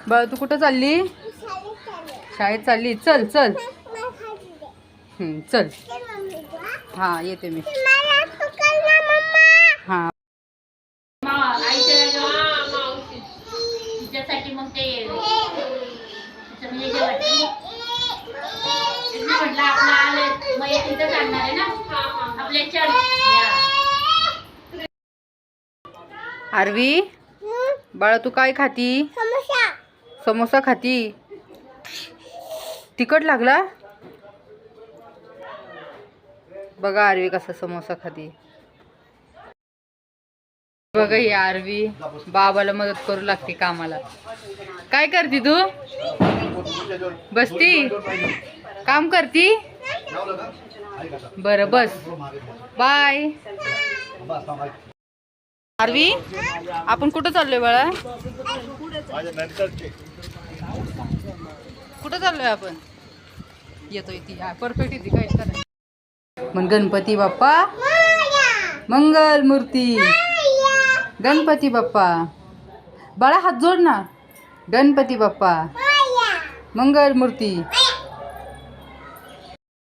बाळा तू कुठं चालली? शाळेत चालली. चल चल. चल. हा येते मी. हा तिच्यासाठी मग ते म्हटलं आपलं आलं मग तिथं जाणार आहे ना आपल्या चल. आरवी बाळा तू काय खाती? समोसा खाती. तिखट लागला बघा आरवी कसा समोसा खाती. बघा ही आरवी बाबाला मदत करू लागते कामाला. काय करती तू? बसती काम करती? बरं बस. बाय. आरवी आपण कुठं चाललोय बाळा? कुठं चाललोय आपण? येतोय ती परफेक्ट येते काय करायचं. मग गणपती बाप्पा मंगल मूर्ती. गणपती बाप्पा बाळा हात जोड ना. गणपती बाप्पा मंगल मूर्ती.